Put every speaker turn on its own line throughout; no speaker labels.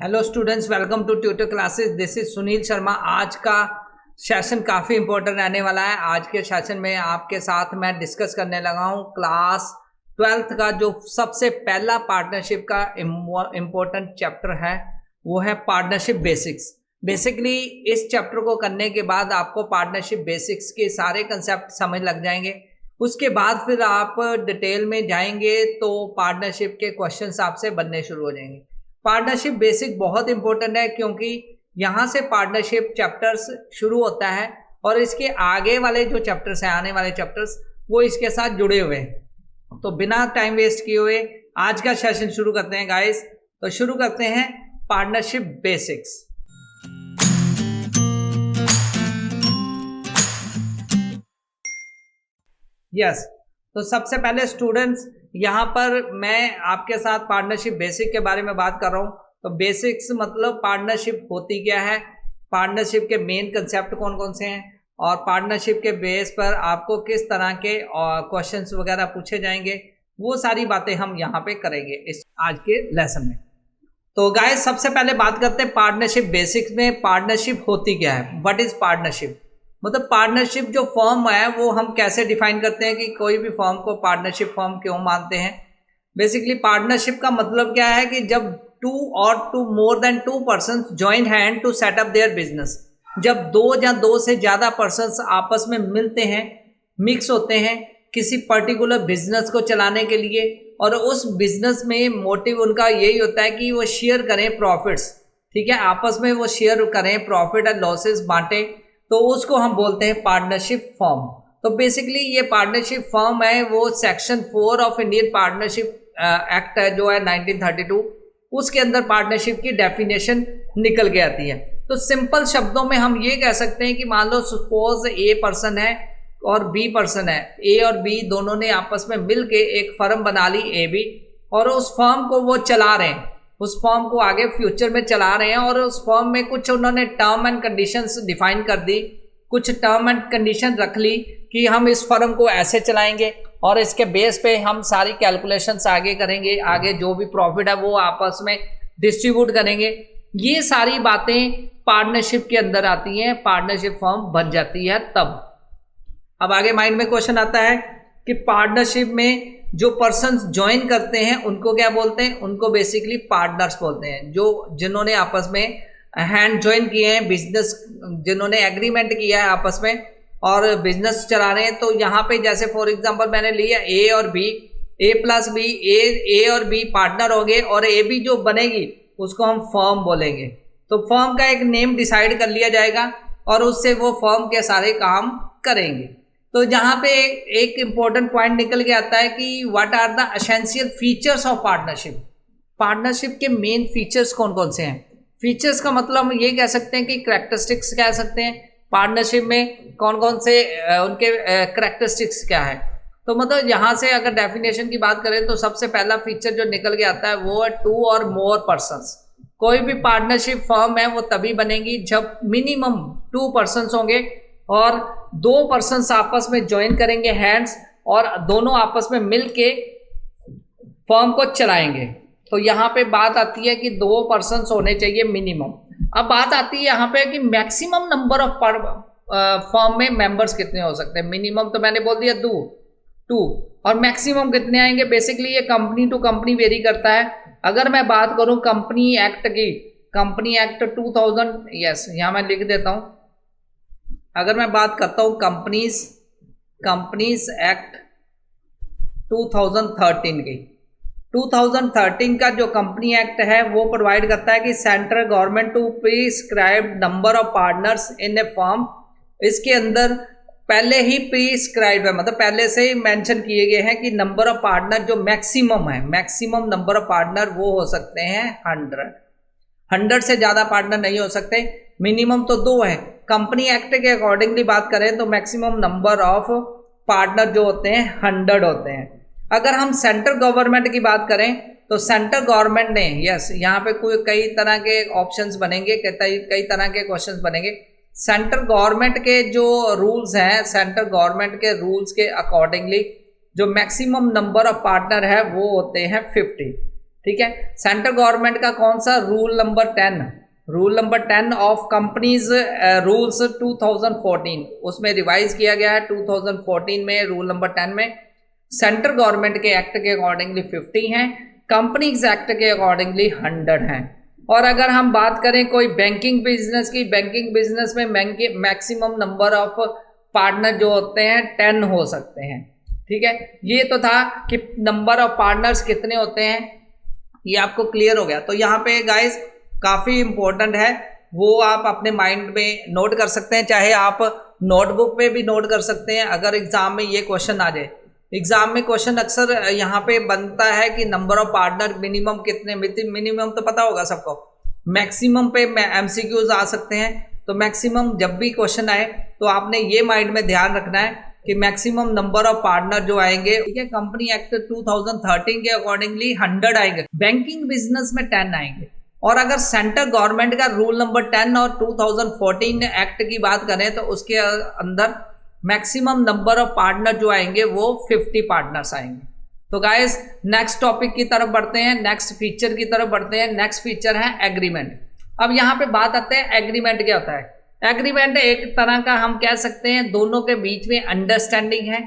Hello students, welcome to tutor classes. This is Sunil Sharma. आज का session काफ़ी इंपॉर्टेंट रहने वाला है। आज के सेशन में आपके साथ मैं डिस्कस करने लगा हूँ क्लास 12th का जो सबसे पहला पार्टनरशिप का इम्पोर्टेंट चैप्टर है, वो है पार्टनरशिप बेसिक्स। बेसिकली इस चैप्टर को करने के बाद आपको पार्टनरशिप बेसिक्स के सारे कंसेप्ट समझ लग जाएंगे। उसके बाद फिर आप डिटेल में जाएंगे तो पार्टनरशिप के क्वेश्चंस आपसे बनने शुरू हो जाएंगे। पार्टनरशिप बेसिक बहुत इंपॉर्टेंट है क्योंकि यहाँ से पार्टनरशिप चैप्टर्स शुरू होता है और इसके आगे वाले जो चैप्टर्स हैं, आने वाले चैप्टर्स, वो इसके साथ जुड़े हुए हैं। तो बिना टाइम वेस्ट किए हुए आज का सेशन शुरू करते हैं गाइस। तो शुरू करते हैं पार्टनरशिप बेसिक्स। यस, तो सबसे पहले स्टूडेंट्स, यहाँ पर मैं आपके साथ पार्टनरशिप बेसिक के बारे में बात कर रहा हूँ। तो बेसिक्स मतलब पार्टनरशिप होती क्या है, पार्टनरशिप के मेन कंसेप्ट कौन कौन से हैं और पार्टनरशिप के बेस पर आपको किस तरह के क्वेश्चंस वगैरह पूछे जाएंगे, वो सारी बातें हम यहाँ पे करेंगे इस आज के लेसन में। तो गाइस, सबसे पहले बात करते हैं पार्टनरशिप बेसिक्स में पार्टनरशिप होती क्या है। What is partnership? मतलब पार्टनरशिप जो फॉर्म है वो हम कैसे डिफाइन करते हैं कि कोई भी फॉर्म को पार्टनरशिप फॉर्म क्यों मानते हैं। बेसिकली पार्टनरशिप का मतलब क्या है कि जब टू और two more than two person join hand to set up their business. जब दो या दो से ज़्यादा पर्सन्स आपस में मिलते हैं, मिक्स होते हैं किसी पर्टिकुलर बिजनेस को चलाने के लिए, और उस बिजनेस में मोटिव उनका यही होता है कि वो शेयर करें प्रॉफिट्स। ठीक है, आपस में वो शेयर करें, प्रॉफिट एंड लॉसेस बांटें, तो उसको हम बोलते हैं पार्टनरशिप फॉर्म। तो बेसिकली ये पार्टनरशिप फॉर्म है वो section 4 of Indian partnership act है जो है 1932, उसके अंदर पार्टनरशिप की डेफिनेशन निकल के आती है। तो सिंपल शब्दों में हम ये कह सकते हैं कि मान लो सपोज ए पर्सन है और बी पर्सन है, ए और बी दोनों ने आपस में मिल के एक फर्म बना ली ए बी, और उस फर्म को वो चला रहे हैं, उस फॉर्म को आगे फ्यूचर में चला रहे हैं, और उस फॉर्म में कुछ उन्होंने टर्म एंड कंडीशंस डिफाइन कर दी, कुछ टर्म एंड कंडीशन रख ली कि हम इस फर्म को ऐसे चलाएंगे और इसके बेस पे हम सारी कैलकुलेशंस आगे करेंगे, आगे जो भी प्रॉफिट है वो आपस में डिस्ट्रीब्यूट करेंगे। ये सारी बातें पार्टनरशिप के अंदर आती हैं, पार्टनरशिप फॉर्म बन जाती है तब। अब आगे माइंड में क्वेश्चन आता है कि पार्टनरशिप में जो पर्सन्स ज्वाइन करते हैं उनको क्या बोलते हैं? उनको बेसिकली पार्टनर्स बोलते हैं। जो जिन्होंने आपस में हैंड ज्वाइन किए हैं, बिजनेस जिन्होंने एग्रीमेंट किया है आपस में और बिजनेस चला रहे हैं। तो यहाँ पे जैसे फॉर एग्जांपल मैंने लिया ए और बी, ए प्लस बी, ए और बी पार्टनर हो गए और ए बी जो बनेगी उसको हम फर्म बोलेंगे। तो फर्म का एक नेम डिसाइड कर लिया जाएगा और उससे वो फर्म के सारे काम करेंगे। तो जहाँ पे एक इम्पोर्टेंट पॉइंट निकल के आता है कि what are the essential features of partnership. Partnership के मेन फीचर्स कौन कौन से हैं? फीचर्स का मतलब हम ये कह सकते हैं कि करैक्टरिस्टिक्स कह सकते हैं। पार्टनरशिप में कौन कौन से उनके करैक्टरिस्टिक्स क्या है। तो मतलब यहाँ से अगर डेफिनेशन की बात करें तो सबसे पहला फीचर जो निकल के आता है वो है टू और मोर पर्सन्स। कोई भी पार्टनरशिप फर्म है वो तभी बनेगी जब मिनिमम 2 पर्सन्स होंगे और 2 पर्सन्स आपस में ज्वाइन करेंगे हैंड्स और दोनों आपस में मिल के फर्म को चलाएंगे। तो यहाँ पे बात आती है कि 2 पर्सन्स होने चाहिए मिनिमम। अब बात आती है यहाँ पे कि मैक्सिमम नंबर ऑफ फर्म में मेंबर्स कितने हो सकते हैं। मिनिमम तो मैंने बोल दिया 2 और मैक्सिमम कितने आएंगे। बेसिकली ये कंपनी टू कंपनी वेरी करता है। अगर मैं बात करूँ कंपनी एक्ट की, कंपनी एक्ट 2000, यस यहाँ मैं लिख देता हूँ। अगर मैं बात करता हूँ कंपनीज एक्ट 2013 की, 2013 का जो कंपनी एक्ट है वो प्रोवाइड करता है कि central government to prescribe number of partners in a firm. इसके अंदर पहले ही प्रिस्क्राइब है, मतलब पहले से ही मेंशन किए गए हैं कि नंबर ऑफ पार्टनर जो मैक्सिमम है, मैक्सिमम नंबर ऑफ पार्टनर वो हो सकते हैं 100 से ज़्यादा पार्टनर नहीं हो सकते। मिनिमम तो 2 है। कंपनी एक्ट के अकॉर्डिंगली बात करें तो मैक्सिमम नंबर ऑफ पार्टनर जो होते हैं 100 होते हैं। अगर हम सेंट्रल गवर्नमेंट की बात करें तो सेंट्रल गवर्नमेंट ने, यस यहाँ पे कोई कई तरह के ऑप्शंस बनेंगे, कई तरह के क्वेश्चंस बनेंगे। सेंट्रल गवर्नमेंट के जो रूल्स हैं, सेंट्रल गवर्नमेंट के रूल्स के अकॉर्डिंगली जो मैक्सिमम नंबर ऑफ पार्टनर है वो होते हैं 50। ठीक है। सेंट्रल गवर्नमेंट का कौन सा rule number 10, rule number 10 of companies rules 2014, उसमें रिवाइज किया गया है 2014 में। रूल नंबर 10 में सेंट्रल गवर्नमेंट के एक्ट के अकॉर्डिंगली 50 हैं, कंपनीज एक्ट के अकॉर्डिंगली 100 हैं। और अगर हम बात करें कोई बैंकिंग बिजनेस की, बैंकिंग बिजनेस में मैक्सिमम नंबर ऑफ पार्टनर जो होते हैं 10 हो सकते हैं, ठीक है। ये तो था कि नंबर ऑफ पार्टनर्स कितने होते हैं, ये आपको क्लियर हो गया। तो यहाँ पे गाइस काफ़ी इंपॉर्टेंट है, वो आप अपने माइंड में नोट कर सकते हैं, चाहे आप नोटबुक पे भी नोट कर सकते हैं अगर एग्जाम में ये क्वेश्चन आ जाए। एग्जाम में क्वेश्चन अक्सर यहाँ पे बनता है कि नंबर ऑफ पार्टनर मिनिमम कितने, मिनिमम तो पता होगा सबको, मैक्सिमम पे एमसीक्यूज आ सकते हैं। तो मैक्सिमम जब भी क्वेश्चन आए तो आपने ये माइंड में ध्यान रखना है कि मैक्सिमम नंबर ऑफ पार्टनर जो आएंगे, ठीक है, कंपनी एक्ट 2013 के अकॉर्डिंगली 100 आएंगे, बैंकिंग बिजनेस में 10 आएंगे। और अगर सेंट्रल गवर्नमेंट का रूल नंबर 10 और 2014 एक्ट की बात करें तो उसके अंदर मैक्सिमम नंबर ऑफ पार्टनर जो आएंगे वो 50 पार्टनर्स आएंगे। तो गाइस नेक्स्ट टॉपिक की तरफ बढ़ते हैं, नेक्स्ट फीचर की तरफ बढ़ते हैं। नेक्स्ट फीचर है एग्रीमेंट। अब यहाँ पे बात आते हैं एग्रीमेंट क्या होता है। एग्रीमेंट एक तरह का हम कह सकते हैं दोनों के बीच में अंडरस्टैंडिंग है,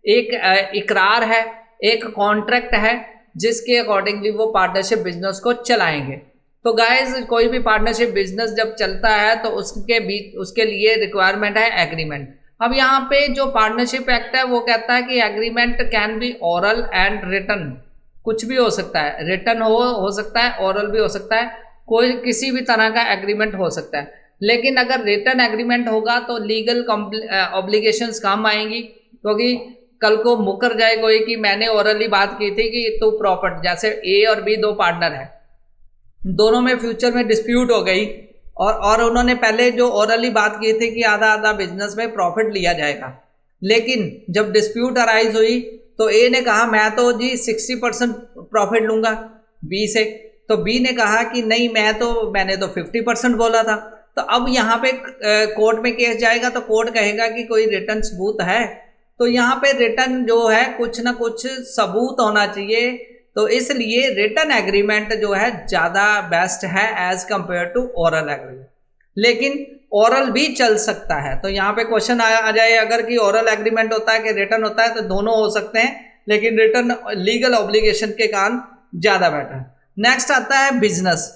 एक इकरार है, एक कॉन्ट्रैक्ट है जिसके अकॉर्डिंगली वो पार्टनरशिप बिजनेस को चलाएंगे। तो गाइस कोई भी पार्टनरशिप बिजनेस जब चलता है तो उसके लिए रिक्वायरमेंट है एग्रीमेंट। अब यहाँ पे जो पार्टनरशिप एक्ट है वो कहता है कि agreement can be oral and written, कुछ भी हो सकता है, रिटन हो सकता है, ओरल भी हो सकता है, कोई किसी भी तरह का एग्रीमेंट हो सकता है। लेकिन अगर रिटन एग्रीमेंट होगा तो लीगल ऑब्लिगेशंस काम आएंगी, क्योंकि कल को मुकर जाए कोई कि मैंने ओरली बात की थी कि तू प्रॉपर्टी, जैसे ए और बी दो पार्टनर है, दोनों में फ्यूचर में डिस्प्यूट हो गई और उन्होंने पहले जो ओरली बात की थी कि आधा आधा बिजनेस में प्रॉफिट लिया जाएगा, लेकिन जब डिस्प्यूट अराइज हुई तो ए ने कहा मैं तो जी 60% प्रॉफिट लूंगा बी से, तो बी ने कहा कि नहीं मैंने तो 50% बोला था। तो अब यहाँ पे कोर्ट में केस जाएगा तो कोर्ट कहेगा कि कोई रिटर्न सबूत है, तो यहाँ पे रिटर्न जो है कुछ ना कुछ सबूत होना चाहिए। तो इसलिए रिटन एग्रीमेंट जो है ज़्यादा बेस्ट है as compare to oral agreement. लेकिन ओरल भी चल सकता है, तो यहाँ पे क्वेश्चन आ जाए अगर कि ओरल एग्रीमेंट होता है कि रिटन होता है, तो दोनों हो सकते हैं, लेकिन रिटन लीगल ऑब्लिगेशन के कारण ज़्यादा बेटर है। नेक्स्ट आता है बिजनेस।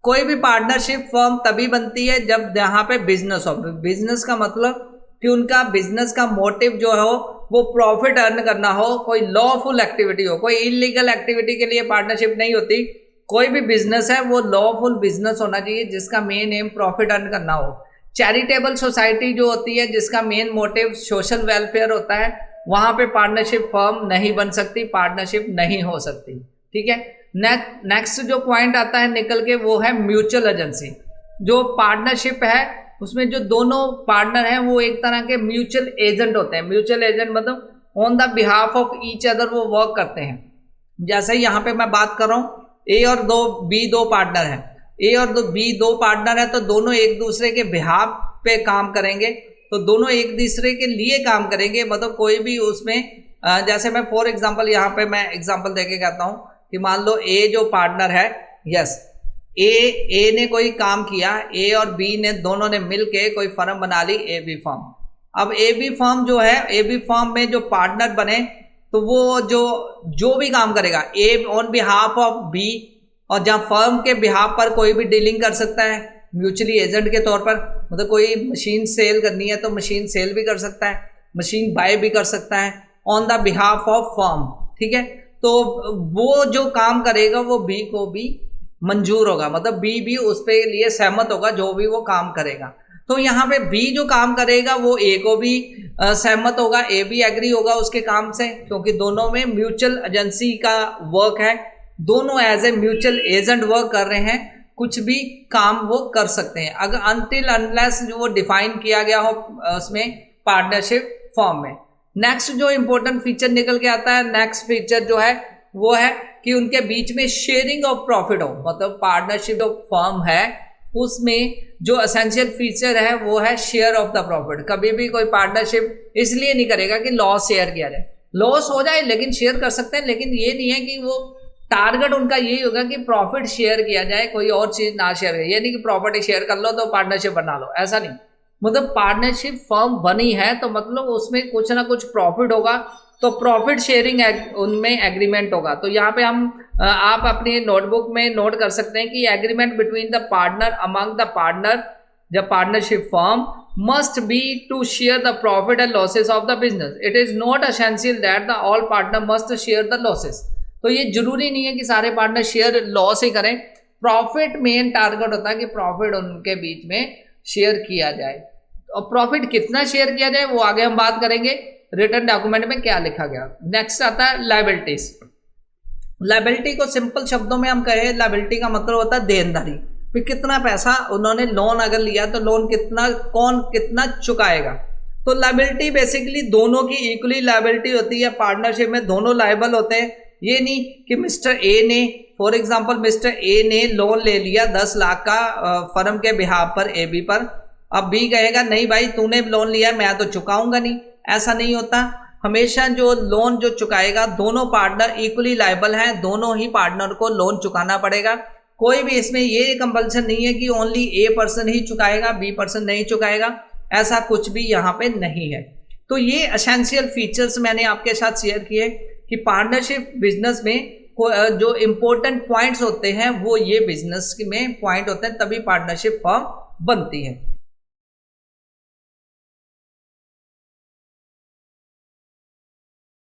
कोई भी पार्टनरशिप फर्म तभी बनती है जब यहाँ पे बिजनेस हो। बिजनेस का मतलब कि उनका बिजनेस का मोटिव जो है वो प्रॉफिट अर्न करना हो, कोई लॉफुल एक्टिविटी हो, कोई इलीगल एक्टिविटी के लिए पार्टनरशिप नहीं होती। कोई भी बिजनेस है वो लॉफुल बिजनेस होना चाहिए जिसका मेन एम प्रॉफिट अर्न करना हो। चैरिटेबल सोसाइटी जो होती है जिसका मेन मोटिव सोशल वेलफेयर होता है, वहां पे पार्टनरशिप फर्म नहीं बन सकती, पार्टनरशिप नहीं हो सकती, ठीक है। नेक्स्ट जो पॉइंट आता है निकल के वो है म्यूचुअल एजेंसी। जो पार्टनरशिप है उसमें जो दोनों पार्टनर हैं वो एक तरह के म्यूचुअल एजेंट होते हैं। म्यूचुअल एजेंट मतलब on the behalf of each other वो वर्क करते हैं। जैसे यहाँ पे मैं बात कर रहा हूँ ए और बी दो पार्टनर हैं, ए और बी दो पार्टनर है, तो दोनों एक दूसरे के बिहाफ पे काम करेंगे, तो दोनों एक दूसरे के लिए काम करेंगे। मतलब कोई भी उसमें जैसे मैं फॉर एग्जाम्पल यहाँ पे मैं एग्जाम्पल देके कहता हूँ कि मान लो ए जो पार्टनर है, यस ए ने कोई काम किया, ए और बी ने दोनों ने मिलके कोई फर्म बना ली ए बी फर्म। अब ए बी फर्म जो है, ए बी फर्म में जो पार्टनर बने तो वो जो भी काम करेगा ए ऑन बिहाफ ऑफ बी, और जहाँ फर्म के बिहाफ पर कोई भी डीलिंग कर सकता है म्यूचुअली एजेंट के तौर पर। मतलब कोई मशीन सेल करनी है तो मशीन सेल भी कर सकता है, मशीन बाय भी कर सकता है on the behalf of firm, ठीक है। तो वो जो काम करेगा वो बी को भी मंजूर होगा, मतलब बी भी उस पे लिए सहमत होगा जो भी वो काम करेगा। तो यहाँ पे बी जो काम करेगा वो ए को भी सहमत होगा, ए भी एग्री होगा उसके काम से, क्योंकि दोनों में म्यूचुअल एजेंसी का वर्क है, दोनों as a mutual agent work कर रहे हैं, कुछ भी काम वो कर सकते हैं अगर अनटिल अनलेस जो वो डिफाइन किया गया हो उसमें पार्टनरशिप फॉर्म में। नेक्स्ट जो इंपॉर्टेंट फीचर निकल के आता है, नेक्स्ट फीचर जो है वो है कि उनके बीच में शेयरिंग ऑफ प्रॉफिट हो। मतलब पार्टनरशिप जो फर्म है उसमें जो एसेंशियल फीचर है वो है शेयर ऑफ द प्रॉफिट। कभी भी कोई पार्टनरशिप इसलिए नहीं करेगा कि लॉस शेयर किया जाए, लॉस हो जाए लेकिन शेयर कर सकते हैं, लेकिन ये नहीं है कि वो टारगेट उनका यही होगा कि प्रॉफिट शेयर किया जाए, कोई और चीज ना शेयर करे। ये नहीं कि प्रॉपर्टी शेयर कर लो तो पार्टनरशिप बना लो, ऐसा नहीं। मतलब पार्टनरशिप फर्म बनी है तो मतलब उसमें कुछ ना कुछ प्रॉफिट होगा, तो प्रॉफिट शेयरिंग उनमें एग्रीमेंट होगा। तो यहाँ पे हम आप अपनी नोटबुक में नोट कर सकते हैं कि agreement between the partner among the partner the partnership firm must be to share the profit and losses of the business. It is not essential that the all partner must share the losses. तो ये जरूरी नहीं है कि सारे partner share loss ही करें। Profit main target होता है कि प्रॉफिट उनके बीच में शेयर किया जाए, और प्रॉफिट कितना शेयर किया जाए वो आगे हम बात करेंगे रिटर्न डॉक्यूमेंट में क्या लिखा गया। नेक्स्ट आता है लायबिलिटीज। लायबिलिटी को सिंपल शब्दों में हम कहें, लायबिलिटी का मतलब होता है देनदारी। फिर कितना पैसा उन्होंने लोन अगर लिया तो लोन कितना, कौन कितना चुकाएगा। तो लायबिलिटी बेसिकली दोनों की इक्वली लायबिलिटी होती है। पार्टनरशिप में दोनों लायबल होते हैं। ये नहीं कि मिस्टर ए ने, फॉर एग्जांपल मिस्टर ए ने लोन ले लिया 10 लाख का फर्म के बिहाफ पर ए बी पर, अब बी कहेगा नहीं भाई तूने लोन लिया मैं तो चुकाऊंगा नहीं, ऐसा नहीं होता। हमेशा जो लोन जो चुकाएगा दोनों पार्टनर इक्वली लायबल हैं, दोनों ही पार्टनर को लोन चुकाना पड़ेगा। कोई भी इसमें ये कंपल्सन नहीं है कि ओनली ए पर्सन ही चुकाएगा, बी पर्सन नहीं चुकाएगा, ऐसा कुछ भी यहाँ पे नहीं है। तो ये एसेंशियल फीचर्स मैंने आपके साथ शेयर किए कि पार्टनरशिप बिजनेस में जो इम्पोर्टेंट पॉइंट्स होते हैं वो ये बिजनेस में पॉइंट होते हैं, तभी पार्टनरशिप फर्म बनती है।